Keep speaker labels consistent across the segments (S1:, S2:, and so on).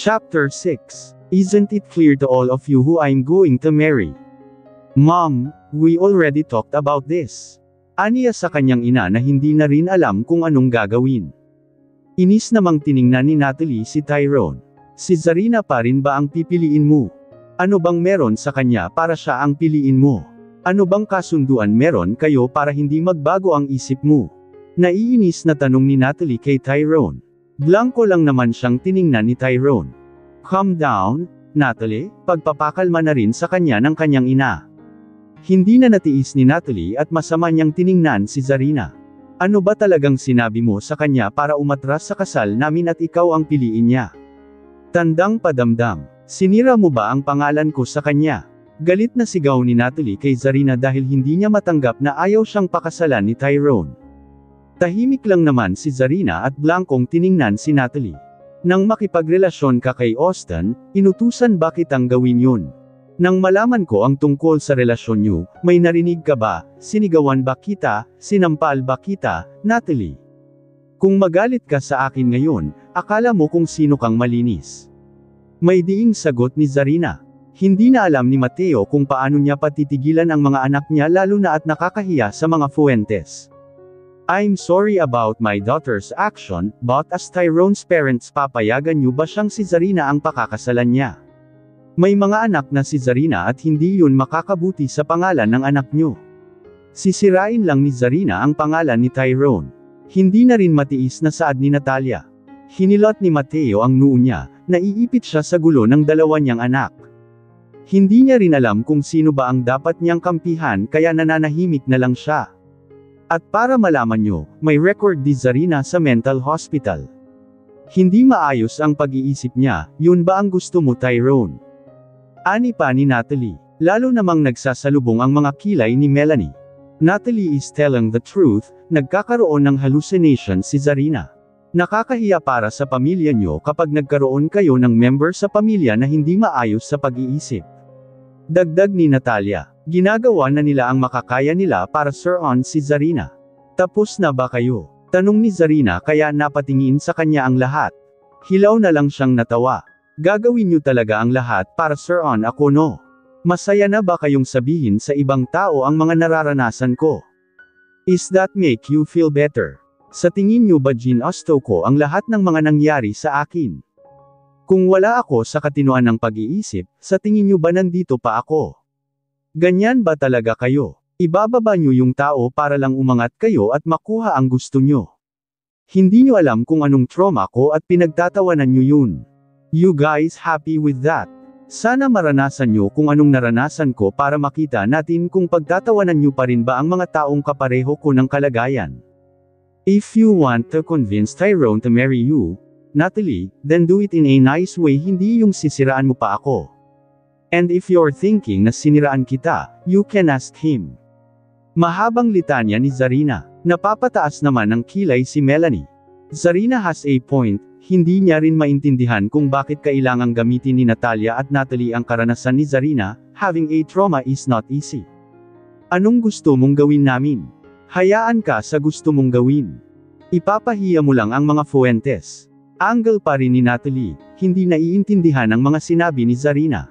S1: Chapter 6. Isn't it clear to all of you who I'm going to marry? Mom, we already talked about this. Aniya sa kanyang ina na hindi na rin alam kung anong gagawin. Inis namang tiningnan ni Natalie si Tyrone. Si Zarina pa rin ba ang pipiliin mo? Ano bang meron sa kanya para siya ang piliin mo? Ano bang kasunduan meron kayo para hindi magbago ang isip mo? Naiinis na tanong ni Natalie kay Tyrone. Blanko lang naman siyang tiningnan ni Tyrone. Calm down, Natalie, pagpapakalma na rin sa kanya ng kanyang ina. Hindi na natiis ni Natalie at masama niyang tiningnan si Zarina. Ano ba talagang sinabi mo sa kanya para umatras sa kasal namin at ikaw ang piliin niya? Tandang padamdam, sinira mo ba ang pangalan ko sa kanya? Galit na sigaw ni Natalie kay Zarina dahil hindi niya matanggap na ayaw siyang pakasalan ni Tyrone. Tahimik lang naman si Zarina at blankong tiningnan si Natalie. Nang makipagrelasyon ka kay Austin, inutusan ba kitang gawin yun? Nang malaman ko ang tungkol sa relasyon niyo, may narinig ka ba, sinigawan ba kita, sinampal ba kita, Natalie? Kung magalit ka sa akin ngayon, akala mo kung sino kang malinis. May diing sagot ni Zarina. Hindi na alam ni Mateo kung paano niya patitigilan ang mga anak niya lalo na at nakakahiya sa mga Fuentes. I'm sorry about my daughter's action, but as Tyrone's parents papayagan niyo ba siyang si Zarina ang pakakasalan niya? May mga anak na si Zarina at hindi yun makakabuti sa pangalan ng anak niyo. Sisirain lang ni Zarina ang pangalan ni Tyrone. Hindi na rin matiis na saad ni Natalia. Hinilot ni Mateo ang noo niya, naiipit siya sa gulo ng dalawa niyang anak. Hindi niya rin alam kung sino ba ang dapat niyang kampihan kaya nananahimik na lang siya. At para malaman niyo, may record di Zarina sa mental hospital. Hindi maayos ang pag-iisip niya, yun ba ang gusto mo Tyrone? Ani pa ni Natalie. Lalo namang nagsasalubong ang mga kilay ni Melanie. Natalie is telling the truth, nagkakaroon ng hallucination si Zarina. Nakakahiya para sa pamilya niyo kapag nagkaroon kayo ng member sa pamilya na hindi maayos sa pag-iisip. Dagdag ni Natalia, ginagawa na nila ang makakaya nila para suruan si Zarina. Tapos na ba kayo? Tanong ni Zarina kaya napatingin sa kanya ang lahat. Hilaw na lang siyang natawa. Gagawin niyo talaga ang lahat para suruan ako no? Masaya na ba kayong sabihin sa ibang tao ang mga nararanasan ko? Is that make you feel better? Sa tingin niyo ba ginusto ko ang lahat ng mga nangyari sa akin? Kung wala ako sa katinoan ng pag-iisip, sa tingin niyo ba nandito pa ako? Ganyan ba talaga kayo? Ibababa niyo yung tao para lang umangat kayo at makuha ang gusto niyo. Hindi niyo alam kung anong trauma ko at pinagtatawanan niyo yun. You guys happy with that? Sana maranasan niyo kung anong naranasan ko para makita natin kung pagtatawanan niyo pa rin ba ang mga taong kapareho ko ng kalagayan. If you want to convince Tyrone to marry you, Natalie, then do it in a nice way, hindi yung sisiraan mo pa ako. And if you're thinking na siniraan kita, you can ask him. Mahabang litanya ni Zarina. Napapataas naman ng kilay si Melanie. Zarina has a point, hindi niya rin maintindihan kung bakit kailangang gamitin ni Natalia at Natalie ang karanasan ni Zarina. Having a trauma is not easy. Anong gusto mong gawin namin? Hayaan ka sa gusto mong gawin. Ipapahiya mo lang ang mga Fuentes. Angle pa rin ni Natalie, hindi naiintindihan ang mga sinabi ni Zarina.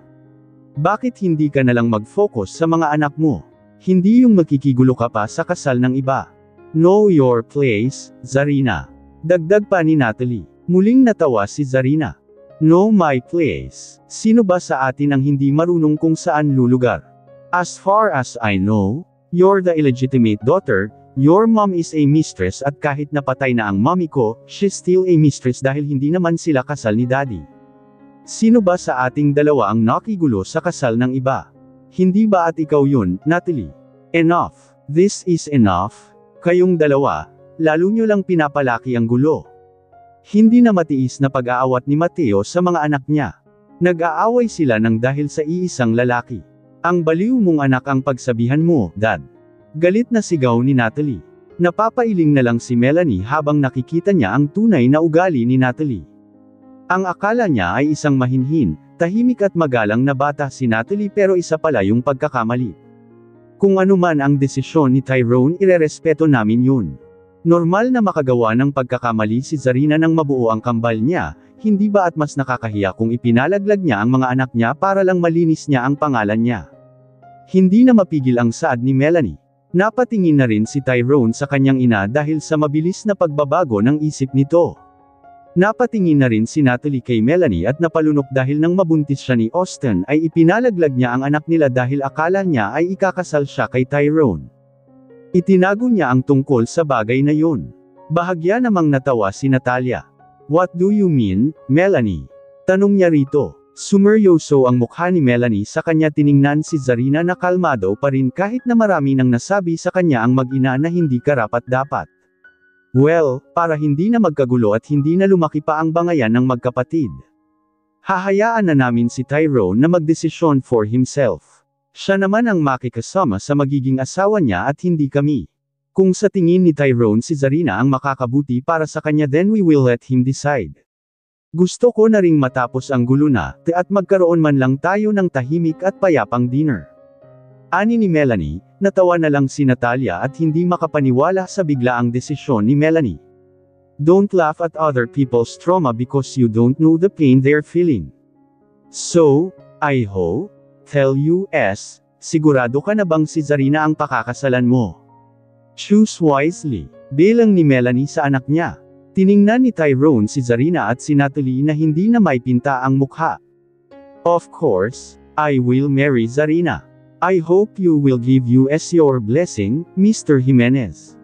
S1: Bakit hindi ka nalang mag-focus sa mga anak mo? Hindi yung makikigulo ka pa sa kasal ng iba. Know your place, Zarina. Dagdag pa ni Natalie. Muling natawa si Zarina. Know my place. Sino ba sa atin ang hindi marunong kung saan lulugar? As far as I know, you're the illegitimate daughter, your mom is a mistress at kahit napatay na ang mommy ko, she's still a mistress dahil hindi naman sila kasal ni daddy. Sino ba sa ating dalawa ang nakigulo sa kasal ng iba? Hindi ba at ikaw yun, Natalie? Enough. This is enough. Kayong dalawa, lalo nyo lang pinapalaki ang gulo. Hindi na matiis na pag-aawat ni Mateo sa mga anak niya. Nag-aaway sila ng dahil sa iisang lalaki. Ang baliw mong anak ang pagsabihan mo, Dad. Galit na sigaw ni Natalie. Napapailing na lang si Melanie habang nakikita niya ang tunay na ugali ni Natalie. Ang akala niya ay isang mahinhin, tahimik at magalang na bata si Natalie pero isa pala yung pagkakamali. Kung ano man ang desisyon ni Tyrone irerespeto namin yun. Normal na makagawa ng pagkakamali si Zarina nang mabuo ang kambal niya, hindi ba at mas nakakahiya kung ipinalaglag niya ang mga anak niya para lang malinis niya ang pangalan niya. Hindi na mapigil ang saad ni Melanie. Napatingin na rin si Tyrone sa kanyang ina dahil sa mabilis na pagbabago ng isip nito. Napatingin na rin si Natalie kay Melanie at napalunok dahil nang mabuntis siya ni Austin ay ipinalaglag niya ang anak nila dahil akala niya ay ikakasal siya kay Tyrone. Itinago niya ang tungkol sa bagay na yun. Bahagya namang natawa si Natalia. "What do you mean, Melanie?" Tanong niya rito. Sumeryoso ang mukha ni Melanie sa kanya, tiningnan si Zarina na kalmado pa rin kahit na marami nang nasabi sa kanya ang mag-ina na hindi karapat-dapat. Well, para hindi na magkagulo at hindi na lumaki pa ang bangayan ng magkapatid. Hahayaan na namin si Tyrone na magdesisyon for himself. Siya naman ang makikasama sa magiging asawa niya at hindi kami. Kung sa tingin ni Tyrone si Zarina ang makakabuti para sa kanya, then we will let him decide. Gusto ko na ring matapos ang gulo na, at magkaroon man lang tayo ng tahimik at payapang dinner. Ani ni Melanie, natawa na lang si Natalia at hindi makapaniwala sa biglaang desisyon ni Melanie. Don't laugh at other people's trauma because you don't know the pain they're feeling. So, I hope, tell us, sigurado ka na bang si Zarina ang pakakasalan mo? Choose wisely, bilang ni Melanie sa anak niya. Tiningnan ni Tyrone si Zarina at si Natalie na hindi na may pinta ang mukha. Of course, I will marry Zarina. I hope you will give us your blessing, Mr. Jimenez.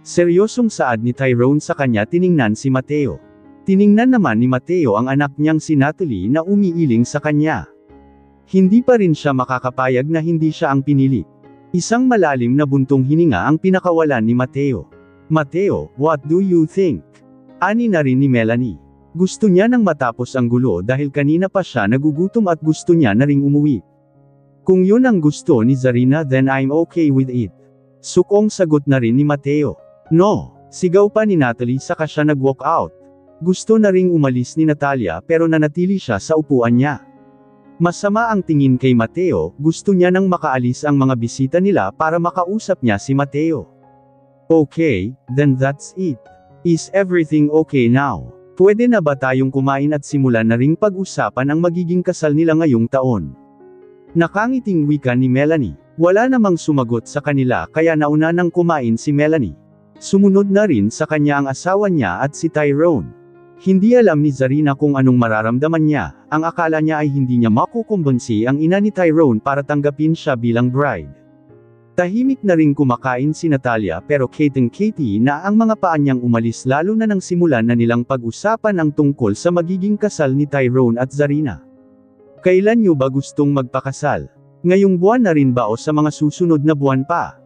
S1: Seryosong saad ni Tyrone sa kanya. Tiningnan si Mateo. Tiningnan naman ni Mateo ang anak niyang si Natalie na umiiling sa kanya. Hindi pa rin siya makakapayag na hindi siya ang pinili. Isang malalim na buntong hininga ang pinakawalan ni Mateo. Mateo, what do you think? Ani na rin ni Melanie. Gusto niya nang matapos ang gulo dahil kanina pa siya nagugutom at gusto niya na ring umuwi. Kung yun ang gusto ni Zarina, then I'm okay with it. Sukong sagot na rin ni Mateo. No, sigaw pa ni Natalie saka siya nag-walk out. Gusto na ring umalis ni Natalia pero nanatili siya sa upuan niya. Masama ang tingin kay Mateo, gusto niya nang makaalis ang mga bisita nila para makausap niya si Mateo. Okay, then that's it. Is everything okay now? Pwede na ba tayong kumain at simulan na ring pag-usapan ang magiging kasal nila ngayong taon? Nakangiting wika ni Melanie. Wala namang sumagot sa kanila kaya nauna nang kumain si Melanie. Sumunod na rin sa kanya ang asawa niya at si Tyrone. Hindi alam ni Zarina kung anong mararamdaman niya, ang akala niya ay hindi niya makukumbinsi ang ina ni Tyrone para tanggapin siya bilang bride. Tahimik na ring kumakain si Natalia pero Katie na ang mga paa niyang umalis lalo na nang simulan na nilang pag-usapan ang tungkol sa magiging kasal ni Tyrone at Zarina. Kailan niyo ba gustong magpakasal? Ngayong buwan na rin ba o sa mga susunod na buwan pa?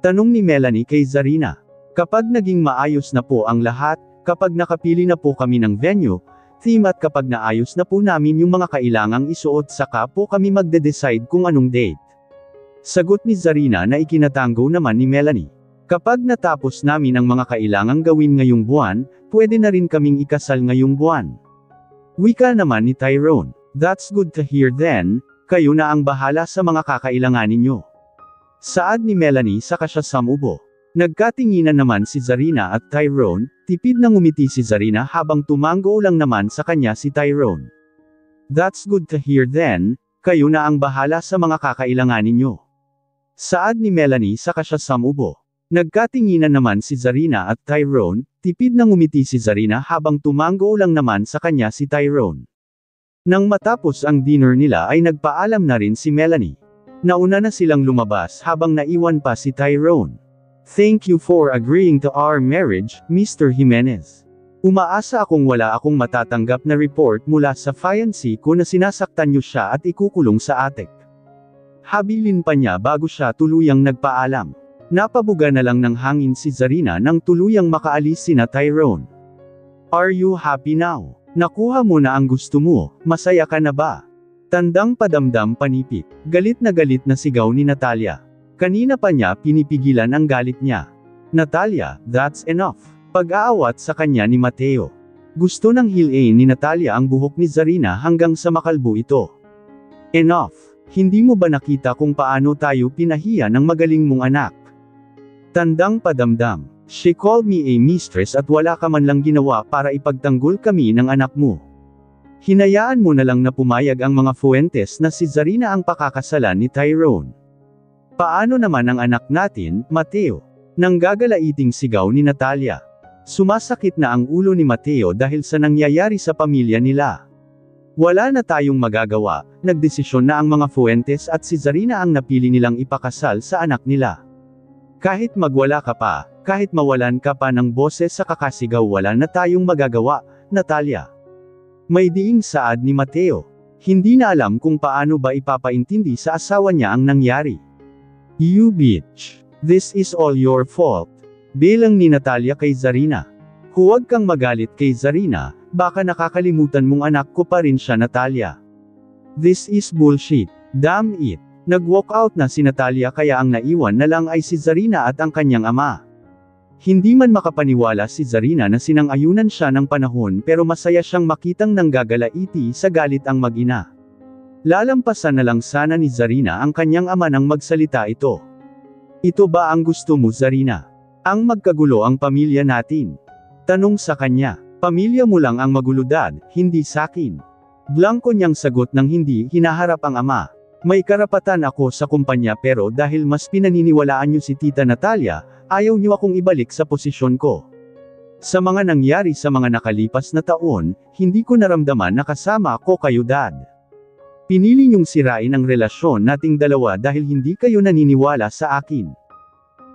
S1: Tanong ni Melanie kay Zarina. Kapag naging maayos na po ang lahat, kapag nakapili na po kami ng venue, theme at kapag naayos na po namin yung mga kailangang isuot saka po kami magde-decide kung anong date. Sagot ni Zarina na ikinatango naman ni Melanie. Kapag natapos namin ang mga kailangang gawin ngayong buwan, pwede na rin kaming ikasal ngayong buwan. Wika naman ni Tyrone. That's good to hear then, kayo na ang bahala sa mga kakailanganin nyo. Saad ni Melanie saka siya sumubo. Nagkatinginan naman si Zarina at Tyrone, tipid na ngumiti si Zarina habang tumango lang naman sa kanya si Tyrone. That's good to hear then, kayo na ang bahala sa mga kakailanganin nyo. Saad ni Melanie saka siya sumubo. Nagkatinginan naman si Zarina at Tyrone, tipid na ngumiti si Zarina habang tumango lang naman sa kanya si Tyrone. Nang matapos ang dinner nila ay nagpaalam na rin si Melanie. Nauna na silang lumabas habang naiwan pa si Tyrone. Thank you for agreeing to our marriage, Mr. Jimenez. Umaasa akong wala akong matatanggap na report mula sa fiancé ko na sinasaktan niyo siya at ikukulong sa attic. Habilin pa niya bago siya tuluyang nagpaalam. Napabuga na lang ng hangin si Zarina nang tuluyang makaalis sina Tyrone. Are you happy now? Nakuha mo na ang gusto mo, masaya ka na ba? Tandang padamdam panipit. Galit na sigaw ni Natalia. Kanina pa niya pinipigilan ang galit niya. Natalia, that's enough. Pag-aawat sa kanya ni Mateo. Gusto nang hilain ni Natalia ang buhok ni Zarina hanggang sa makalbo ito. Enough. Hindi mo ba nakita kung paano tayo pinahiya ng magaling mong anak? Tandang padamdam. She called me a mistress at wala ka man lang ginawa para ipagtanggol kami ng anak mo. Hinayaan mo na lang na pumayag ang mga Fuentes na si Zarina ang pakakasalan ni Tyrone. Paano naman ang anak natin, Mateo? Nanggagalaiting sigaw ni Natalia. Sumasakit na ang ulo ni Mateo dahil sa nangyayari sa pamilya nila. Wala na tayong magagawa, nagdesisyon na ang mga Fuentes at si Zarina ang napili nilang ipakasal sa anak nila. Kahit magwala ka pa, kahit mawalan ka pa ng boses sa kakasigaw, wala na tayong magagawa, Natalia. May diing saad ni Mateo. Hindi na alam kung paano ba ipapaintindi sa asawa niya ang nangyari. You bitch. This is all your fault. Bilang ni Natalia kay Zarina. Huwag kang magalit kay Zarina, baka nakakalimutan mong anak ko pa rin siya, Natalia. This is bullshit. Damn it. Nag-walk out na si Natalia kaya ang naiwan na lang ay si Zarina at ang kanyang ama. Hindi man makapaniwala si Zarina na sinang-ayunan siya ng panahon pero masaya siyang makitang nanggagalaiti sa galit ang mag-ina. Lalampasan na lang sana ni Zarina ang kanyang ama nang magsalita ito. Ito ba ang gusto mo, Zarina? Ang magkagulo ang pamilya natin? Tanong sa kanya. Pamilya mo lang ang magulo, Dad, hindi sakin. Blanko niyang sagot nang hindi hinaharap ang ama. May karapatan ako sa kumpanya pero dahil mas pinaniniwalaan niyo si Tita Natalia, ayaw niyo akong ibalik sa posisyon ko. Sa mga nangyari sa mga nakalipas na taon, hindi ko naramdaman na kasama ko kayo, Dad. Pinili niyong sirain ang relasyon nating dalawa dahil hindi kayo naniniwala sa akin.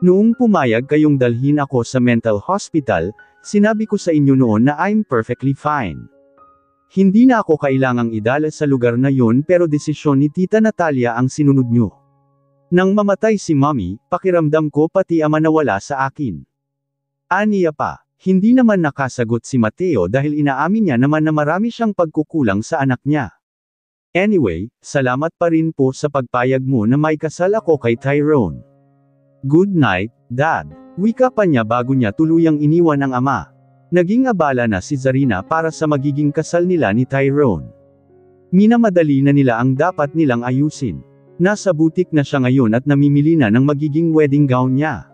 S1: Noong pumayag kayong dalhin ako sa mental hospital, sinabi ko sa inyo noon na I'm perfectly fine. Hindi na ako kailangang idala sa lugar na yun pero desisyon ni Tita Natalia ang sinunod niyo. Nang mamatay si Mommy, pakiramdam ko pati ama nawala sa akin. Aniya pa, hindi naman nakasagot si Mateo dahil inaamin niya naman na marami siyang pagkukulang sa anak niya. Anyway, salamat pa rin po sa pagpayag mo na may kasal ako kay Tyrone. Good night, Dad. Wika pa niya bago niya tuluyang iniwan ang ama. Naging abala na si Zarina para sa magiging kasal nila ni Tyrone. Minamadali na nila ang dapat nilang ayusin. Nasa butik na siya ngayon at namimili na ng magiging wedding gown niya.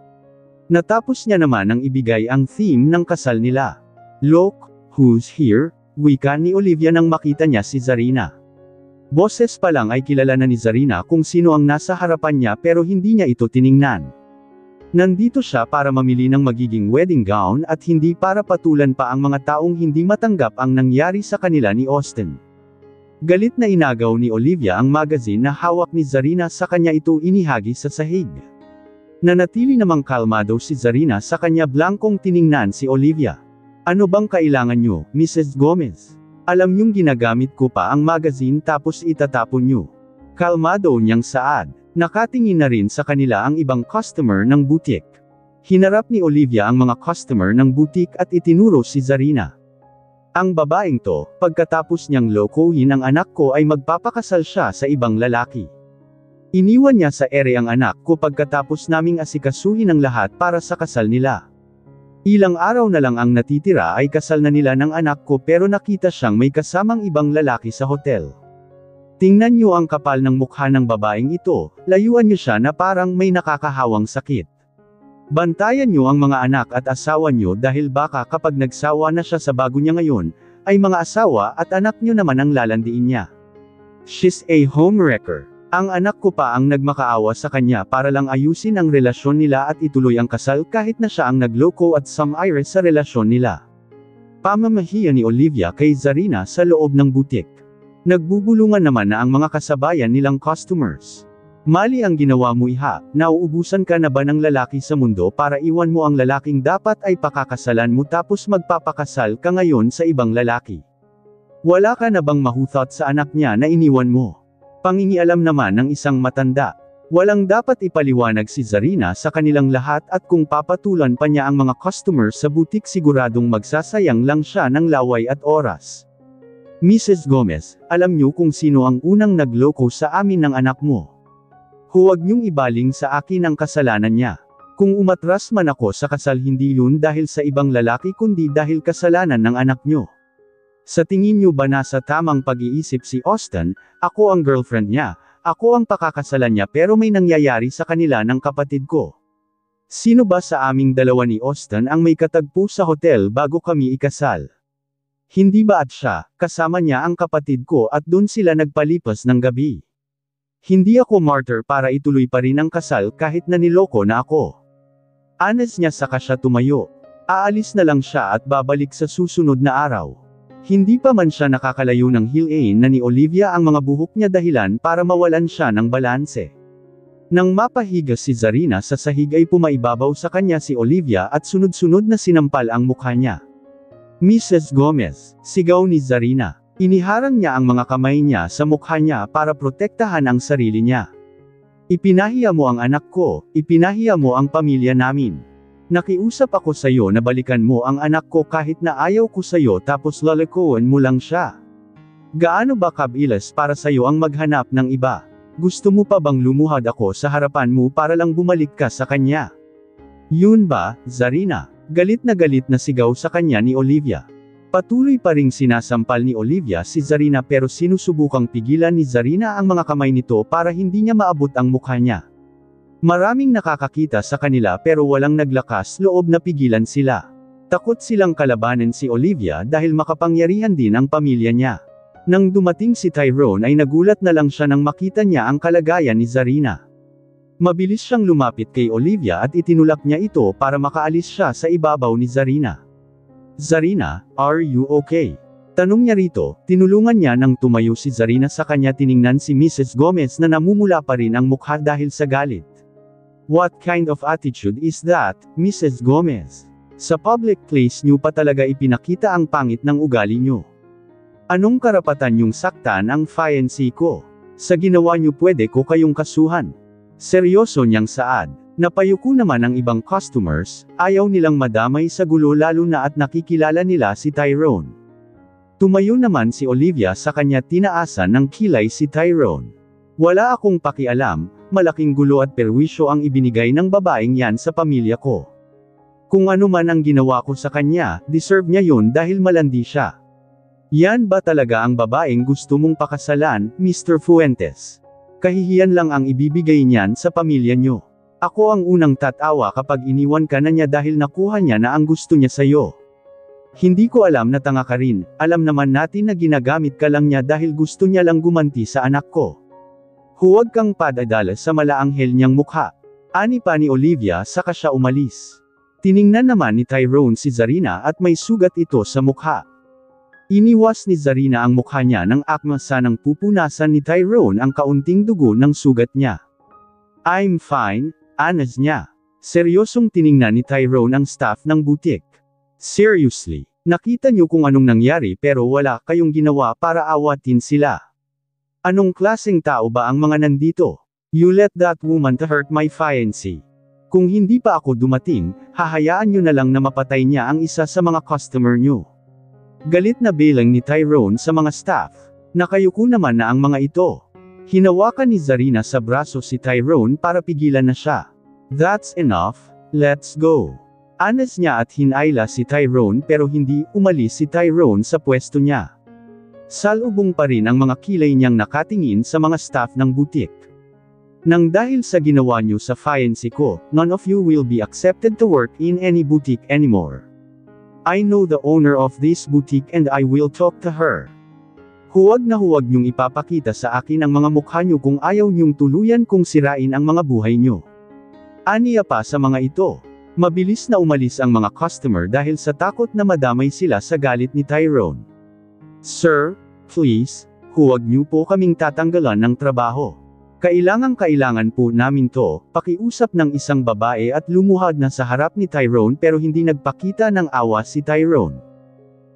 S1: Natapos niya naman ang ibigay ang theme ng kasal nila. Look, who's here? Wika ni Olivia nang makita niya si Zarina. Boses pa lang ay kilala na ni Zarina kung sino ang nasa harapan niya pero hindi niya ito tiningnan. Nandito siya para mamili ng magiging wedding gown at hindi para patulan pa ang mga taong hindi matanggap ang nangyari sa kanila ni Austin. Galit na inagaw ni Olivia ang magazine na hawak ni Zarina sa kanya ito inihagi sa sahig. Nanatili namang kalmado si Zarina sa kanya, blankong tiningnan si Olivia. Ano bang kailangan niyo, Mrs. Gomez? Alam niyong ginagamit ko pa ang magazine tapos itatapon niyo. Kalmado niyang saad. Nakatingin na rin sa kanila ang ibang customer ng butik. Hinarap ni Olivia ang mga customer ng butik at itinuro si Zarina. Ang babaeng to, pagkatapos niyang lokohin ang anak ko ay magpapakasal siya sa ibang lalaki. Iniwan niya sa ere ang anak ko pagkatapos naming asikasuhin ang lahat para sa kasal nila. Ilang araw na lang ang natitira ay kasal na nila ng anak ko pero nakita siyang may kasamang ibang lalaki sa hotel. Tingnan niyo ang kapal ng mukha ng babaeng ito, layuan niyo siya na parang may nakakahawang sakit. Bantayan niyo ang mga anak at asawa niyo dahil baka kapag nagsawa na siya sa bago niya ngayon, ay mga asawa at anak niyo naman ang lalandiin niya. She's a homewrecker. Ang anak ko pa ang nagmakaawa sa kanya para lang ayusin ang relasyon nila at ituloy ang kasal kahit na siya ang nagloko at sumire sa relasyon nila. Pamamahiya ni Olivia kay Zarina sa loob ng butik. Nagbubulungan naman na ang mga kasabayan nilang customers. Mali ang ginawa mo, iha, nauubusan ka na ba ng lalaki sa mundo para iwan mo ang lalaking dapat ay pakakasalan mo tapos magpapakasal ka ngayon sa ibang lalaki? Wala ka na bang mahuthot sa anak niya na iniwan mo? Pangingialam naman ng isang matanda. Walang dapat ipaliwanag si Zarina sa kanilang lahat at kung papatulan pa niya ang mga customer sa butik siguradong magsasayang lang siya ng laway at oras. Mrs. Gomez, alam niyo kung sino ang unang nagloko sa amin ng anak mo. Huwag niyong ibaling sa akin ang kasalanan niya. Kung umatras man ako sa kasal hindi yun dahil sa ibang lalaki kundi dahil kasalanan ng anak niyo. Sa tingin niyo ba nasa tamang pag-iisip si Austin, ako ang girlfriend niya, ako ang pakakasalan niya pero may nangyayari sa kanila ng kapatid ko. Sino ba sa aming dalawa ni Austin ang may katagpo sa hotel bago kami ikasal? Hindi ba at siya, kasama niya ang kapatid ko at dun sila nagpalipas ng gabi? Hindi ako martyr para ituloy pa rin ang kasal kahit na niloko na ako. Anas niya saka siya tumayo. Aalis na lang siya at babalik sa susunod na araw. Hindi pa man siya nakakalayo ng hilain na ni Olivia ang mga buhok niya dahilan para mawalan siya ng balanse. Nang mapahiga si Zarina sa sahig ay pumaibabaw sa kanya si Olivia at sunod-sunod na sinampal ang mukha niya. Mrs. Gomez, sigaw ni Zarina. Iniharang niya ang mga kamay niya sa mukha niya para protektahan ang sarili niya. Ipinahiya mo ang anak ko, ipinahiya mo ang pamilya namin. Nakiusap ako sa iyo na balikan mo ang anak ko kahit na ayaw ko sa iyo tapos lalikuan mo lang siya. Gaano ba kabilas para sa iyo ang maghanap ng iba? Gusto mo pa bang lumuhad ako sa harapan mo para lang bumalik ka sa kanya? Yun ba, Zarina? Galit na sigaw sa kanya ni Olivia. Patuloy pa ring sinasampal ni Olivia si Zarina pero sinusubukang pigilan ni Zarina ang mga kamay nito para hindi niya maabot ang mukha niya. Maraming nakakakita sa kanila pero walang naglakas loob na pigilan sila. Takot silang kalabanin si Olivia dahil makapangyarihan din ang pamilya niya. Nang dumating si Tyrone ay nagulat na lang siya nang makita niya ang kalagayan ni Zarina. Mabilis siyang lumapit kay Olivia at itinulak niya ito para makaalis siya sa ibabaw ni Zarina. Zarina, are you okay? Tanong niya rito, tinulungan niya nang tumayo si Zarina sa kanya tiningnan si Mrs. Gomez na namumula pa rin ang mukha dahil sa galit. What kind of attitude is that, Mrs. Gomez? Sa public place niyo pa talaga ipinakita ang pangit ng ugali niyo. Anong karapatan niyong saktan ang fiancé ko? Sa ginawa niyo pwede ko kayong kasuhan. Seryoso niyang saad. Napayuko naman ang ibang customers, ayaw nilang madamay sa gulo lalo na at nakikilala nila si Tyrone. Tumayo naman si Olivia sa kanya tinaasan ng kilay si Tyrone. Wala akong pakialam, malaking gulo at perwisyo ang ibinigay ng babaeng yan sa pamilya ko. Kung ano man ang ginawa ko sa kanya, deserve niya yun dahil malandi siya. Yan ba talaga ang babaeng gusto mong pakasalan, Mr. Fuentes? Kahihiyan lang ang ibibigay niyan sa pamilya niyo. Ako ang unang tatawa kapag iniwan ka na niya dahil nakuha niya na ang gusto niya sa'yo. Hindi ko alam na tanga ka rin, alam naman natin na ginagamit ka lang niya dahil gusto niya lang gumanti sa anak ko. Huwag kang padadala sa malaanghel niyang mukha. Ani pa ni Olivia saka siya umalis. Tiningnan naman ni Tyrone si Zarina at may sugat ito sa mukha. Iniwas ni Zarina ang mukha niya nang akmasa nang pupunasan ni Tyrone ang kaunting dugo ng sugat niya. I'm fine, anas niya. Seryosong tiningnan ni Tyrone ang staff ng butik. Seriously, nakita niyo kung anong nangyari pero wala kayong ginawa para awatin sila. Anong klaseng tao ba ang mga nandito? You let that woman to hurt my fiancé. Kung hindi pa ako dumating, hahayaan niyo na lang na mapatay niya ang isa sa mga customer niyo. Galit na bilang ni Tyrone sa mga staff. Nakayuko naman na ang mga ito. Hinawakan ni Zarina sa braso si Tyrone para pigilan na siya. That's enough, let's go. Anas niya at hinayla si Tyrone pero hindi umalis si Tyrone sa pwesto niya. Salubong pa rin ang mga kilay niyang nakatingin sa mga staff ng butik. Nang dahil sa ginawa niyo sa fiancé ko, none of you will be accepted to work in any boutique anymore. I know the owner of this boutique and I will talk to her. Huwag na huwag niyong ipapakita sa akin ang mga mukha niyo kung ayaw niyong tuluyan kung sirain ang mga buhay niyo. Aniya pa sa mga ito. Mabilis na umalis ang mga customer dahil sa takot na madamay sila sa galit ni Tyrone. Sir, please, huwag niyo po kaming tatanggalan ng trabaho. Kailangan po namin to, pakiusap ng isang babae at lumuhad na sa harap ni Tyrone pero hindi nagpakita ng awa si Tyrone.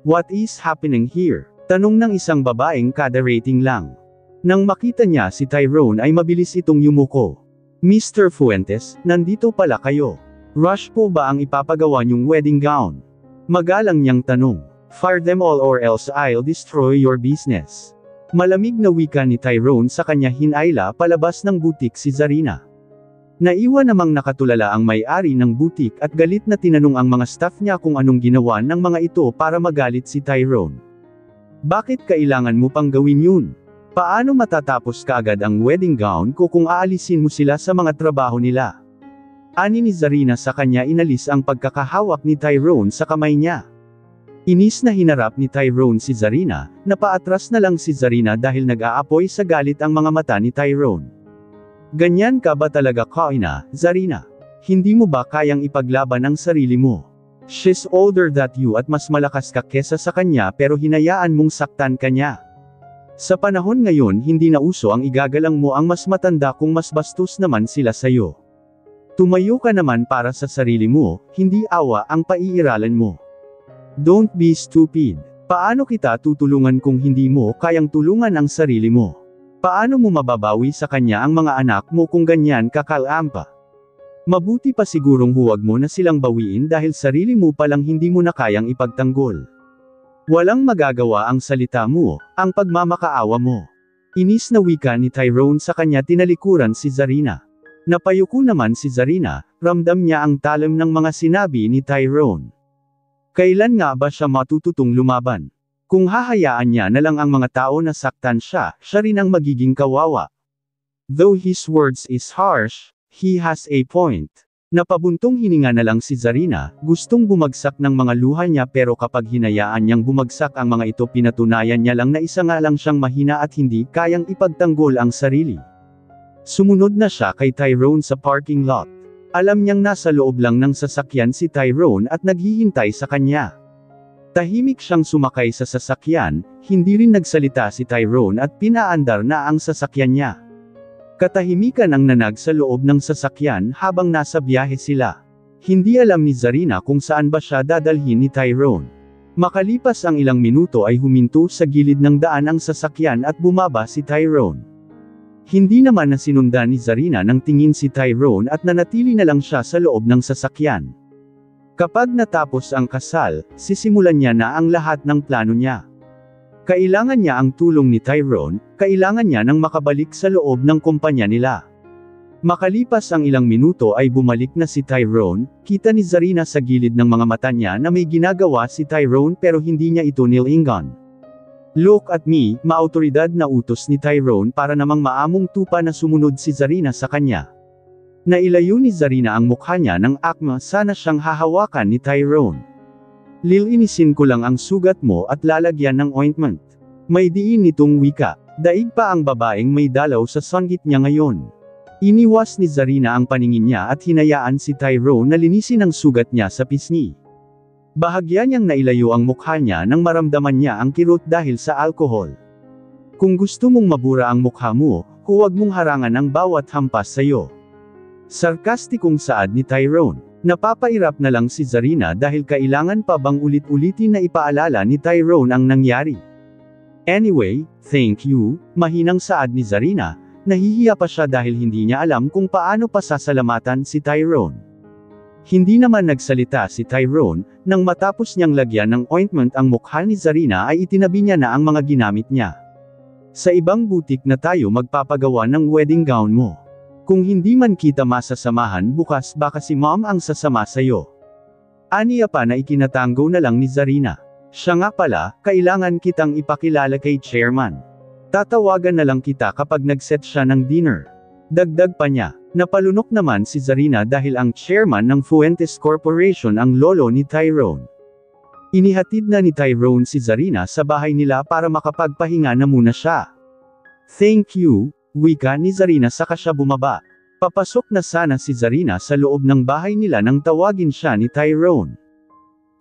S1: What is happening here? Tanong ng isang babaeng kada rating lang. Nang makita niya si Tyrone ay mabilis itong yumuko. Mr. Fuentes, nandito pala kayo. Rush po ba ang ipapagawa niyong wedding gown? Magalang niyang tanong. Fire them all or else I'll destroy your business. Malamig na wika ni Tyrone sa kanya hinayla palabas ng butik si Zarina. Naiwan namang nakatulala ang may-ari ng butik at galit na tinanong ang mga staff niya kung anong ginawa ng mga ito para magalit si Tyrone. Bakit kailangan mo pang gawin yun? Paano matatapos kaagad ang wedding gown ko kung aalisin mo sila sa mga trabaho nila? Ani ni Zarina sa kanya inalis ang pagkakahawak ni Tyrone sa kamay niya. Inis na hinarap ni Tyrone si Zarina, napaatras na lang si Zarina dahil nag-aapoy sa galit ang mga mata ni Tyrone. Ganyan ka ba talaga Kaina, Zarina? Hindi mo ba kayang ipaglaban ang sarili mo? She's older than you at mas malakas ka kesa sa kanya pero hinayaan mong saktan ka niya. Sa panahon ngayon hindi na uso ang igagalang mo ang mas matanda kung mas bastos naman sila sayo. Tumayo ka naman para sa sarili mo, hindi awa ang paiiralan mo. Don't be stupid. Paano kita tutulungan kung hindi mo kayang tulungan ang sarili mo? Paano mo mababawi sa kanya ang mga anak mo kung ganyan ka kalampa? Mabuti pa sigurong huwag mo na silang bawiin dahil sarili mo palang hindi mo na kayang ipagtanggol. Walang magagawa ang salita mo, ang pagmamakaawa mo. Inis na wika ni Tyrone sa kanya tinalikuran si Zarina. Napayuko naman si Zarina, ramdam niya ang talim ng mga sinabi ni Tyrone. Kailan nga ba siya matututong lumaban? Kung hahayaan niya na lang ang mga tao na saktan siya, siya rin ang magiging kawawa. Though his words is harsh, he has a point. Napabuntong hininga na lang si Zarina, gustong bumagsak ng mga luha niya pero kapag hinayaan niyang bumagsak ang mga ito pinatunayan niya lang na isa nga lang siyang mahina at hindi kayang ipagtanggol ang sarili. Sumunod na siya kay Tyrone sa parking lot. Alam niyang nasa loob lang ng sasakyan si Tyrone at naghihintay sa kanya. Tahimik siyang sumakay sa sasakyan, hindi rin nagsalita si Tyrone at pinaandar na ang sasakyan niya. Katahimikan ang nanag sa loob ng sasakyan habang nasa biyahe sila. Hindi alam ni Zarina kung saan ba siya dadalhin ni Tyrone. Makalipas ang ilang minuto ay huminto sa gilid ng daan ang sasakyan at bumaba si Tyrone. Hindi naman na sinundan ni Zarina ng tingin si Tyrone at nanatili na lang siya sa loob ng sasakyan. Kapag natapos ang kasal, sisimulan niya na ang lahat ng plano niya. Kailangan niya ang tulong ni Tyrone, kailangan niya nang makabalik sa loob ng kumpanya nila. Makalipas ang ilang minuto ay bumalik na si Tyrone, kita ni Zarina sa gilid ng mga mata niya na may ginagawa si Tyrone pero hindi niya ito nilingon. Look at me, maautoridad na utos ni Tyrone para namang maamong tupa na sumunod si Zarina sa kanya. Nailayo ni Zarina ang mukha niya ng akma sana siyang hahawakan ni Tyrone. Lilinisin ko lang ang sugat mo at lalagyan ng ointment. May diin nitong wika. Daig pa ang babaeng may dalaw sa sanggit niya ngayon. Iniwas ni Zarina ang paningin niya at hinayaan si Tyrone na linisin ang sugat niya sa pisngi. Bahagya niyang nailayo ang mukha niya nang maramdaman niya ang kirot dahil sa alkohol. Kung gusto mong mabura ang mukha mo, huwag mong harangan ang bawat hampas sayo. Sarkastikong saad ni Tyrone. Napapairap na lang si Zarina dahil kailangan pa bang ulit-ulitin na ipaalala ni Tyrone ang nangyari. Anyway, thank you, mahinang saad ni Zarina, nahihiya pa siya dahil hindi niya alam kung paano pasasalamatan si Tyrone. Hindi naman nagsalita si Tyrone, nang matapos niyang lagyan ng ointment ang mukha ni Zarina ay itinabi niya na ang mga ginamit niya. Sa ibang butik na tayo magpapagawa ng wedding gown mo. Kung hindi man kita masasamahan bukas baka si mom ang sasama sayo. Aniya pa na ikinatango na lang ni Zarina. Siya nga pala, kailangan kitang ipakilala kay chairman. Tatawagan na lang kita kapag nag-set siya ng dinner. Dagdag pa niya. Napalunok naman si Zarina dahil ang chairman ng Fuentes Corporation ang lolo ni Tyrone. Inihatid na ni Tyrone si Zarina sa bahay nila para makapagpahinga na muna siya. Thank you, wika ni Zarina saka siya bumaba. Papasok na sana si Zarina sa loob ng bahay nila nang tawagin siya ni Tyrone.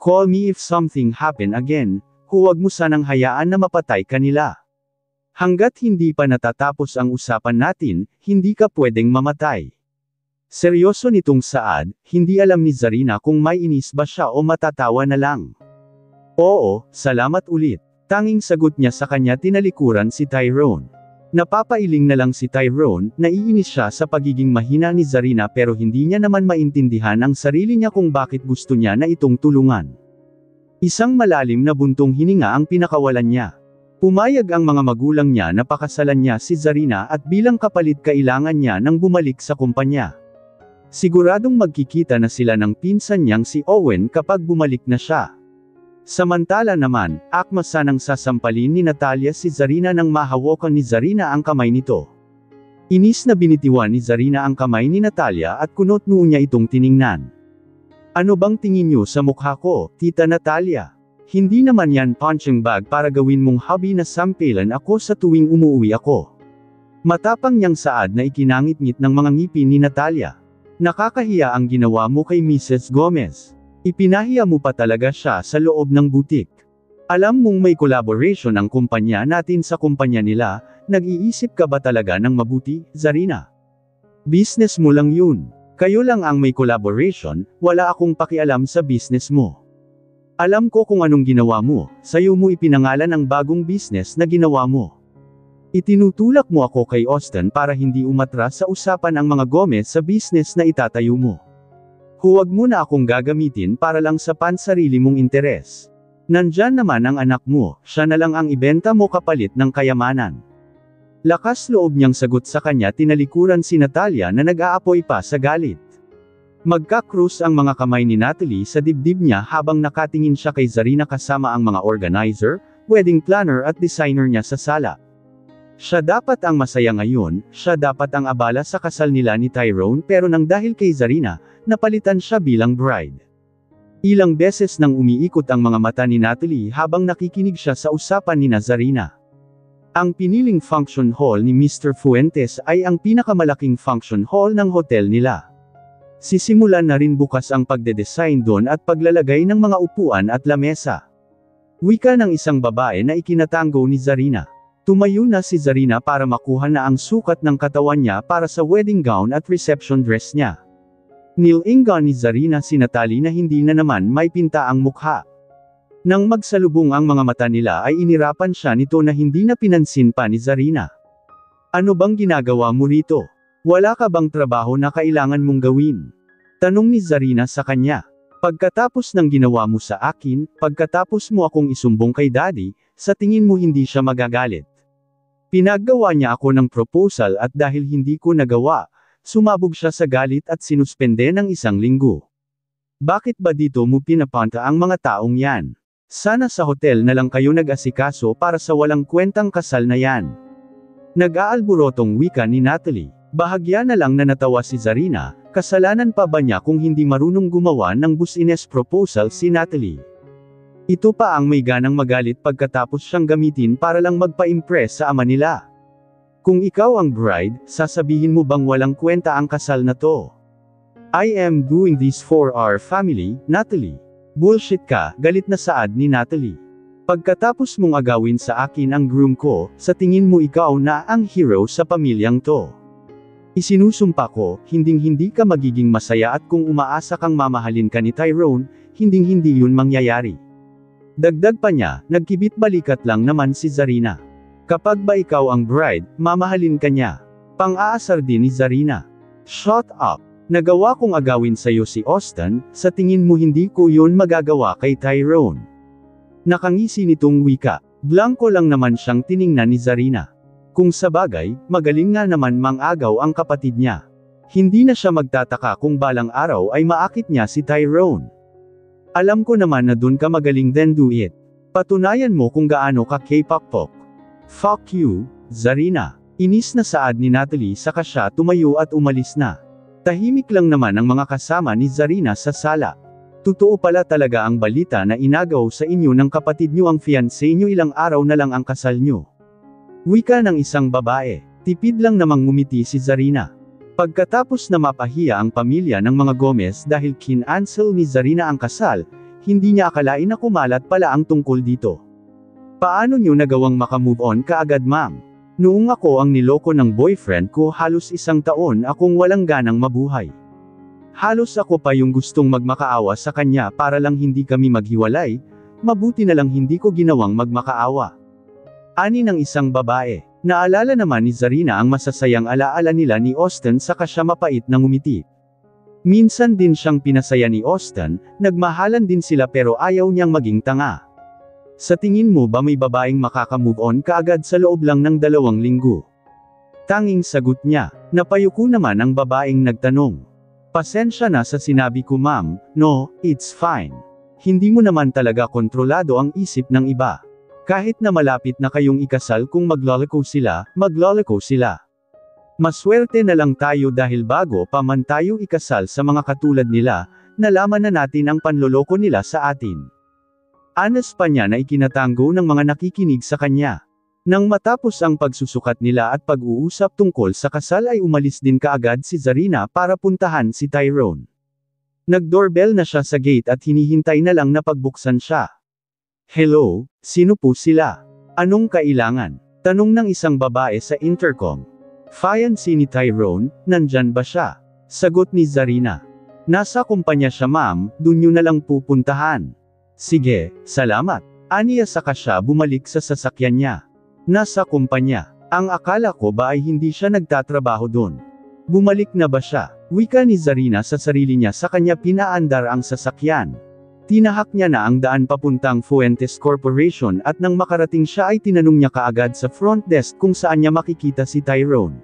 S1: Call me if something happen again, huwag mo sanang hayaan na mapatay kanila. Hanggat hindi pa natatapos ang usapan natin, hindi ka pwedeng mamatay. Seryoso nitong saad, hindi alam ni Zarina kung may inis ba siya o matatawa na lang. Oo, salamat ulit. Tanging sagot niya sa kanya tinalikuran si Tyrone. Napapailing na lang si Tyrone, naiinis siya sa pagiging mahina ni Zarina pero hindi niya naman maintindihan ang sarili niya kung bakit gusto niya na itong tulungan. Isang malalim na buntong hininga ang pinakawalan niya. Pumayag ang mga magulang niya na pakasalan niya si Zarina at bilang kapalit kailangan niya nang bumalik sa kumpanya. Siguradong magkikita na sila ng pinsan niyang si Owen kapag bumalik na siya. Samantala naman, akma sanang sasampalin ni Natalia si Zarina nang mahawakan ni Zarina ang kamay nito. Inis na binitiwan ni Zarina ang kamay ni Natalia at kunot noo niya itong tiningnan. Ano bang tingin niyo sa mukha ko, Tita Natalia? Hindi naman yan punching bag para gawin mong hobby na sampilan ako sa tuwing umuwi ako. Matapang niyang saad na ikinangit-ngit ng mga ngipin ni Natalia. Nakakahiya ang ginawa mo kay Mrs. Gomez. Ipinahiya mo pa talaga siya sa loob ng butik. Alam mong may collaboration ang kumpanya natin sa kumpanya nila, nag-iisip ka ba talaga ng mabuti, Zarina? Business mo lang yun. Kayo lang ang may collaboration, wala akong pakialam sa business mo. Alam ko kung anong ginawa mo, sayo mo ipinangalan ang bagong business na ginawa mo. Itinutulak mo ako kay Austin para hindi umatras sa usapan ang mga Gomez sa business na itatayo mo. Huwag mo na akong gagamitin para lang sa pansarili mong interes. Nandyan naman ang anak mo, siya na lang ang ibenta mo kapalit ng kayamanan. Lakas loob niyang sagot sa kanya tinalikuran si Natalia na nag-aapoy pa sa galit. Magka-cruise ang mga kamay ni Natalie sa dibdib niya habang nakatingin siya kay Zarina kasama ang mga organizer, wedding planner at designer niya sa sala. Siya dapat ang masaya ngayon, siya dapat ang abala sa kasal nila ni Tyrone pero nang dahil kay Zarina, napalitan siya bilang bride. Ilang beses nang umiikot ang mga mata ni Natalie habang nakikinig siya sa usapan ni Zarina. Ang piniling function hall ni Mr. Fuentes ay ang pinakamalaking function hall ng hotel nila. Sisimulan na rin bukas ang pagdedesign doon at paglalagay ng mga upuan at lamesa. Wika ng isang babae na ikinatango ni Zarina. Tumayo na si Zarina para makuha na ang sukat ng katawan niya para sa wedding gown at reception dress niya. Nilingan ni Zarina si Natalie na hindi na naman may pinta ang mukha. Nang magsalubong ang mga mata nila ay inirapan siya nito na hindi na pinansin pa ni Zarina. Ano bang ginagawa mo rito? Wala ka bang trabaho na kailangan mong gawin? Tanong ni Zarina sa kanya. Pagkatapos ng ginawa mo sa akin, pagkatapos mo akong isumbong kay Daddy, sa tingin mo hindi siya magagalit. Pinaggawa niya ako ng proposal at dahil hindi ko nagawa, sumabog siya sa galit at sinuspende ng 1 linggo. Bakit ba dito mo pinapunta ang mga taong yan? Sana sa hotel na lang kayo nag-asikaso para sa walang kwentang kasal na yan. Nag-aalborotong wika ni Natalie. Bahagya na lang na natawa si Zarina, kasalanan pa ba niya kung hindi marunong gumawa ng business proposal si Natalie? Ito pa ang may ganang magalit pagkatapos siyang gamitin para lang magpa-impress sa ama nila. Kung ikaw ang bride, sasabihin mo bang walang kwenta ang kasal na to? I am doing this for our family, Natalie. Bullshit ka, galit na saad ni Natalie. Pagkatapos mong agawin sa akin ang groom ko, sa tingin mo ikaw na ang hero sa pamilyang to. Isinusumpa ko, hinding-hindi ka magiging masaya at kung umaasa kang mamahalin ka ni Tyrone, hinding-hindi yun mangyayari. Dagdag pa niya, nagkibit balikat lang naman si Zarina. Kapag ba ikaw ang bride, mamahalin ka niya. Pang-aasar din ni Zarina. Shut up. Nagawa kong agawin sa'yo si Austin, sa tingin mo hindi ko yun magagawa kay Tyrone. Nakangisi nitong wika. Blanco lang naman siyang tiningnan ni Zarina. Kung sabagay, magaling nga naman mang-agaw ang kapatid niya. Hindi na siya magtataka kung balang araw ay maakit niya si Tyrone. Alam ko naman na dun ka magaling then do it. Patunayan mo kung gaano ka K-pop. Fuck you, Zarina. Inis na saad ni Natalie saka siya tumayo at umalis na. Tahimik lang naman ang mga kasama ni Zarina sa sala. Totoo pala talaga ang balita na inagaw sa inyo ng kapatid nyo ang fiancé nyo ilang araw na lang ang kasal nyo. Wika ng isang babae. Tipid lang namang ngumiti si Zarina. Pagkatapos na mapahiya ang pamilya ng mga Gomez dahil kin-cancel ni Zarina ang kasal, hindi niya akalain na kumalat pala ang tungkol dito. Paano nyo nagawang makamove on kaagad ma'am? Noong ako ang niloko ng boyfriend ko halos 1 taon akong walang ganang mabuhay. Halos ako pa yung gustong magmakaawa sa kanya para lang hindi kami maghiwalay, mabuti na lang hindi ko ginawang magmakaawa. Ani ng isang babae. Naalala naman ni Zarina ang masasayang alaala nila ni Austin saka siya mapait na ngumiti. Minsan din siyang pinasaya ni Austin, nagmahalan din sila pero ayaw niyang maging tanga. Sa tingin mo ba may babaeng makaka-move on kaagad sa loob lang ng 2 linggo? Tanging sagot niya. Napayuko naman ang babaeng nagtanong. Pasensya na sa sinabi ko ma'am, no, it's fine. Hindi mo naman talaga kontrolado ang isip ng iba. Kahit na malapit na kayong ikasal kung maglalako sila, maglalako sila. Maswerte na lang tayo dahil bago pa man tayo ikasal sa mga katulad nila, nalaman na natin ang panloloko nila sa atin. Anas pa niya na ikinatango ng mga nakikinig sa kanya. Nang matapos ang pagsusukat nila at pag-uusap tungkol sa kasal ay umalis din kaagad si Zarina para puntahan si Tyrone. Nag-doorbell na siya sa gate at hinihintay na lang na pagbuksan siya. "Hello, sino po sila? Anong kailangan?" Tanong ng isang babae sa intercom. "Fiancé ni Tyrone, nandyan ba siya?" Sagot ni Zarina. "Nasa kumpanya siya ma'am, dun yun na lang pupuntahan." "Sige, salamat." Aniya saka siya bumalik sa sasakyan niya. Nasa kumpanya. Ang akala ko ba ay hindi siya nagtatrabaho doon? Bumalik na ba siya? Wika ni Zarina sa sarili niya sa kanya pinaandar ang sasakyan. Tinahak niya na ang daan papuntang Fuentes Corporation at nang makarating siya ay tinanong niya kaagad sa front desk kung saan niya makikita si Tyrone.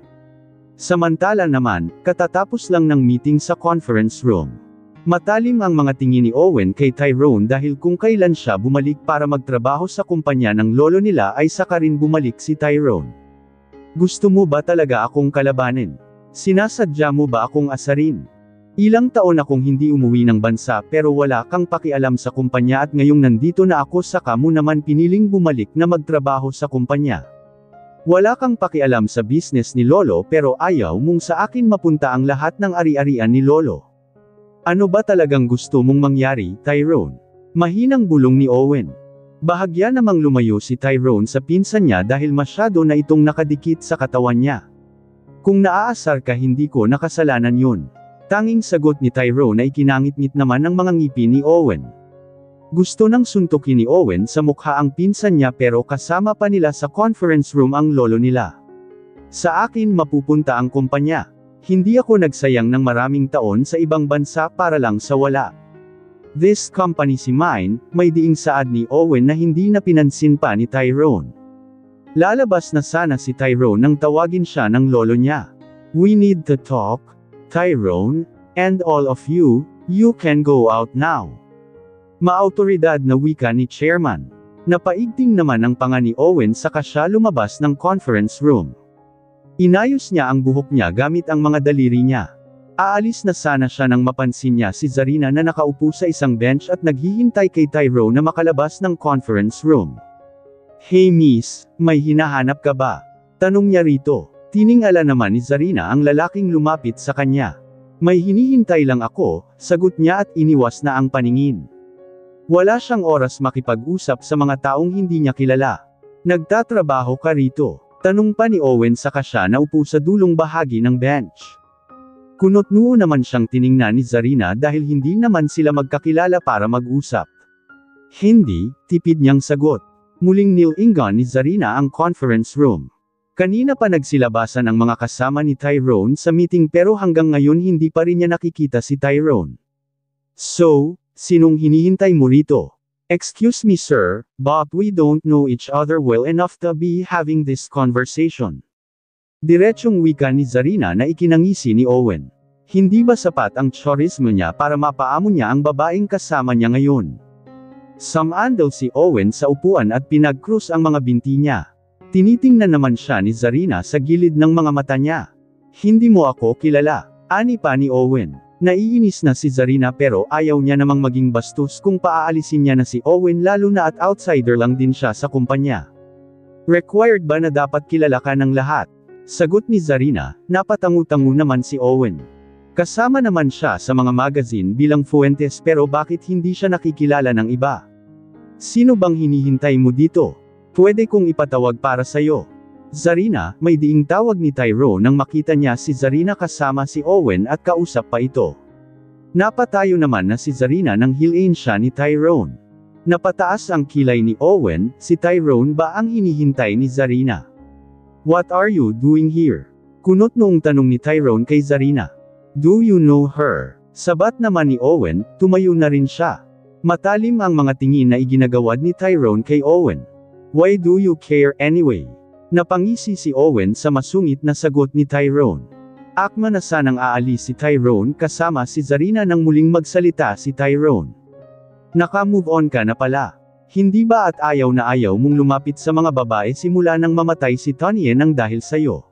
S1: Samantala naman, katatapos lang ng meeting sa conference room. Matalim ang mga tingin ni Owen kay Tyrone dahil kung kailan siya bumalik para magtrabaho sa kumpanya ng lolo nila ay saka rin bumalik si Tyrone. "Gusto mo ba talaga akong kalabanin? Sinasadya mo ba akong asarin? Ilang taon akong hindi umuwi ng bansa pero wala kang pakialam sa kumpanya at ngayong nandito na ako saka mo naman piniling bumalik na magtrabaho sa kumpanya. Wala kang pakialam sa business ni lolo pero ayaw mong sa akin mapunta ang lahat ng ari-arian ni lolo. Ano ba talagang gusto mong mangyari, Tyrone?" Mahinang bulong ni Owen. Bahagya namang lumayo si Tyrone sa pinsan niya dahil masyado na itong nakadikit sa katawan niya. "Kung naaasar ka hindi ko nakasalanan yun." Tanging sagot ni Tyrone ay kinangit-ngit naman ng mga ngipin ni Owen. Gusto nang suntukin ni Owen sa mukha ang pinsan niya pero kasama pa nila sa conference room ang lolo nila. "Sa akin mapupunta ang kumpanya. Hindi ako nagsayang ng maraming taon sa ibang bansa para lang sa wala. This company si mine," may diing saad ni Owen na hindi na pinansin pa ni Tyrone. Lalabas na sana si Tyrone nang tawagin siya ng lolo niya. "We need to talk, Tyrone, and all of you can go out now." Maautoridad na wika ni chairman. Napaigting naman ang panga ni Owen saka siya lumabas ng conference room. Inayos niya ang buhok niya gamit ang mga daliri niya. Aalis na sana siya nang mapansin niya si Zarina na nakaupo sa isang bench at naghihintay kay Tyrone na makalabas ng conference room. "Hey miss, may hinahanap ka ba?" Tanong niya rito. Tiningala naman ni Zarina ang lalaking lumapit sa kanya. "May hinihintay lang ako," sagot niya at iniwas na ang paningin. Wala siyang oras makipag-usap sa mga taong hindi niya kilala. "Nagtatrabaho ka rito?" Tanong pa ni Owen saka siya naupo sa dulong bahagi ng bench. Kunot-noo naman siyang tiningnan ni Zarina dahil hindi naman sila magkakilala para mag-usap. "Hindi," tipid niyang sagot. Muling nilingan ni Zarina ang conference room. Kanina pa nagsilabasan ang mga kasama ni Tyrone sa meeting pero hanggang ngayon hindi pa rin niya nakikita si Tyrone. "So, sinong hinihintay mo rito?" "Excuse me sir, but we don't know each other well enough to be having this conversation." Diretsyong wika ni Zarina na ikinangisi ni Owen. Hindi ba sapat ang chorismo niya para mapaamo niya ang babaeng kasama niya ngayon? Sumandal si Owen sa upuan at pinag-cross ang mga binti niya. Tinitingnan naman siya ni Zarina sa gilid ng mga mata niya. "Hindi mo ako kilala," ani pa ni Owen. Naiinis na si Zarina pero ayaw niya namang maging bastos kung paaalisin niya na si Owen lalo na at outsider lang din siya sa kumpanya. "Required ba na dapat kilala ka ng lahat?" Sagot ni Zarina. Napatangu-tangu naman si Owen. Kasama naman siya sa mga magazine bilang Fuentes pero bakit hindi siya nakikilala ng iba? "Sino bang hinihintay mo dito? Pwede kong ipatawag para sayo." "Zarina," may diing tawag ni Tyrone nang makita niya si Zarina kasama si Owen at kausap pa ito. Napatayo naman na si Zarina nang hilin siya ni Tyrone. Napataas ang kilay ni Owen, si Tyrone ba ang hinihintay ni Zarina? "What are you doing here?" Kunot noong tanong ni Tyrone kay Zarina. "Do you know her?" Sabat naman ni Owen, tumayo na rin siya. Matalim ang mga tingin na iginagawad ni Tyrone kay Owen. "Why do you care anyway?" Napangisi si Owen sa masungit na sagot ni Tyrone. Akma na sanang aalis si Tyrone kasama si Zarina nang muling magsalita si Tyrone. "Naka-move on ka na pala. Hindi ba at ayaw na ayaw mong lumapit sa mga babae simula nang mamatay si Tonnie nang dahil sayo?"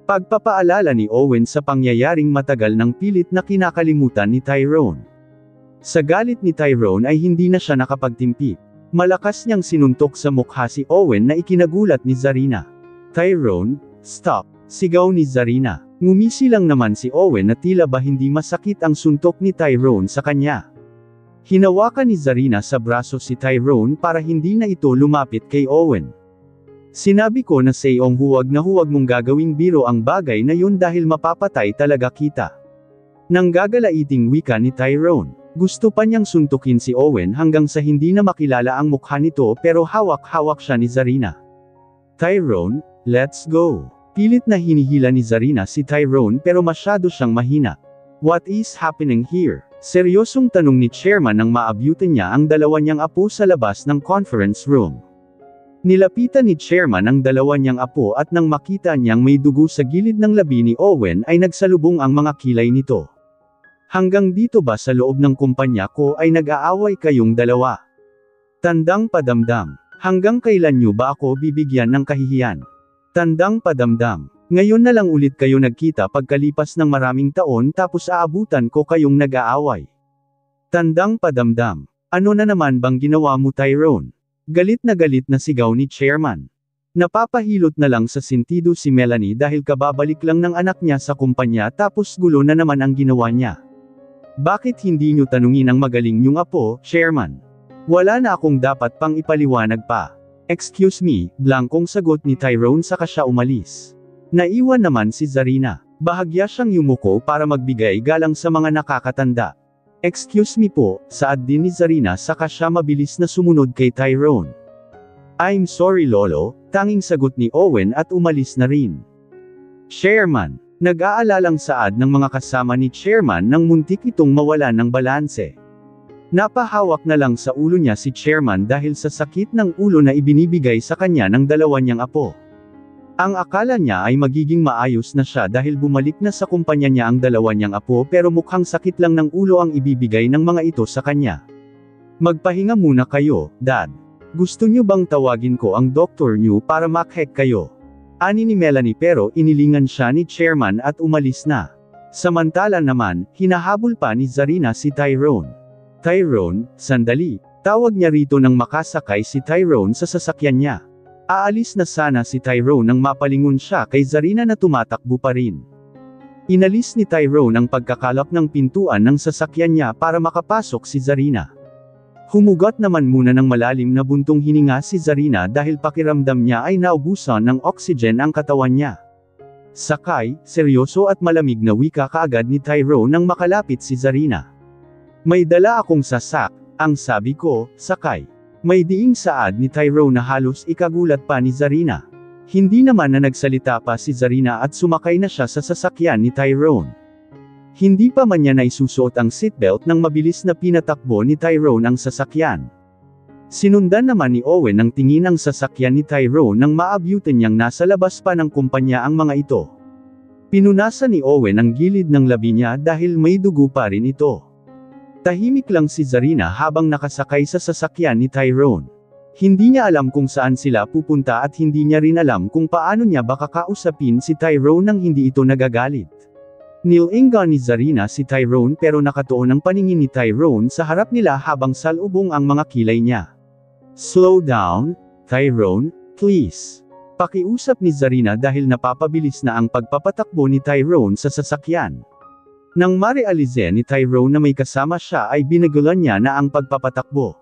S1: Pagpapaalala ni Owen sa pangyayaring matagal ng pilit na kinakalimutan ni Tyrone. Sa galit ni Tyrone ay hindi na siya nakapagtimpi. Malakas niyang sinuntok sa mukha si Owen na ikinagulat ni Zarina. "Tyrone, stop!" sigaw ni Zarina. Ngumisi lang naman si Owen na tila ba hindi masakit ang suntok ni Tyrone sa kanya. Hinawakan ni Zarina sa braso si Tyrone para hindi na ito lumapit kay Owen. "Sinabi ko na sa'yong huwag mong gagawing biro ang bagay na yun dahil mapapatay talaga kita." Nanggagalaiting wika ni Tyrone. Gusto pa niyang suntukin si Owen hanggang sa hindi na makilala ang mukha nito pero hawak-hawak siya ni Zarina. "Tyrone, let's go." Pilit na hinihila ni Zarina si Tyrone pero masyado siyang mahina. "What is happening here?" Seryosong tanong ni Chairman nang maabyutan niya ang dalawa niyang apo sa labas ng conference room. Nilapitan ni Chairman ang dalawa niyang apo at nang makita niyang may dugo sa gilid ng labi ni Owen ay nagsalubong ang mga kilay nito. "Hanggang dito ba sa loob ng kumpanya ko ay nag-aaway kayong dalawa? Tandang padamdam. Hanggang kailan niyo ba ako bibigyan ng kahihiyan? Tandang padamdam. Ngayon na lang ulit kayo nagkita pagkalipas ng maraming taon tapos aabutan ko kayong nag-aaway. Tandang padamdam. Ano na naman bang ginawa mo, Tyrone?" Galit na sigaw ni Chairman. Napapahilot na lang sa sentido si Melanie dahil kababalik lang ng anak niya sa kumpanya tapos gulo na naman ang ginawa niya. "Bakit hindi niyo tanungin ang magaling niyong apo, Chairman? Wala na akong dapat pang ipaliwanag pa." "Excuse me," blankong sagot ni Tyrone saka siya umalis. Naiwan naman si Zarina. Bahagya siyang yumuko para magbigay galang sa mga nakakatanda. "Excuse me po," saad din ni Zarina saka siya mabilis na sumunod kay Tyrone. "I'm sorry lolo," tanging sagot ni Owen at umalis na rin. Chairman. Nag-aalalang saad ng mga kasama ni Chairman nang muntik itong mawalan ng balanse. Napahawak na lang sa ulo niya si Chairman dahil sa sakit ng ulo na ibinibigay sa kanya ng dalawa niyang apo. Ang akala niya ay magiging maayos na siya dahil bumalik na sa kumpanya niya ang dalawa niyang apo pero mukhang sakit lang ng ulo ang ibibigay ng mga ito sa kanya. "Magpahinga muna kayo, Dad. Gusto niyo bang tawagin ko ang doktor niyo para makhek kayo?" Ani ni Melanie pero inilingan siya ni Chairman at umalis na. Samantala naman, hinahabol pa ni Zarina si Tyrone. "Tyrone, sandali." Tawag niya rito nang makasakay si Tyrone sa sasakyan niya. Aalis na sana si Tyrone nang mapalingon siya kay Zarina na tumatakbo pa rin. Inalis ni Tyrone ang pagkakalak ng pintuan ng sasakyan niya para makapasok si Zarina. Humugot naman muna ng malalim na buntong hininga si Zarina dahil pakiramdam niya ay naubusan ng oxygen ang katawan niya. "Sakay," seryoso at malamig na wika kaagad ni Tyrone nang makalapit si Zarina. "May dala akong sasak," ang sabi ko, "sakay." May diing saad ni Tyrone na halos ikagulat pa ni Zarina. Hindi naman na nagsalita pa si Zarina at sumakay na siya sa sasakyan ni Tyrone. Hindi pa man niya naisusuot ang seatbelt nang mabilis na pinatakbo ni Tyrone ang sasakyan. Sinundan naman ni Owen ang tingin ang sasakyan ni Tyrone nang maabyutan niyang nasa labas pa ng kumpanya ang mga ito. Pinunasan ni Owen ang gilid ng labi niya dahil may dugo pa rin ito. Tahimik lang si Zarina habang nakasakay sa sasakyan ni Tyrone. Hindi niya alam kung saan sila pupunta at hindi niya rin alam kung paano niya baka kausapin si Tyrone nang hindi ito nagagalit. Nilingan ni Zarina si Tyrone pero nakatuon ang paningin ni Tyrone sa harap nila habang salubong ang mga kilay niya. "Slow down, Tyrone, please." Pakiusap ni Zarina dahil napapabilis na ang pagpapatakbo ni Tyrone sa sasakyan. Nang marealize ni Tyrone na may kasama siya ay binagulan niya na ang pagpapatakbo.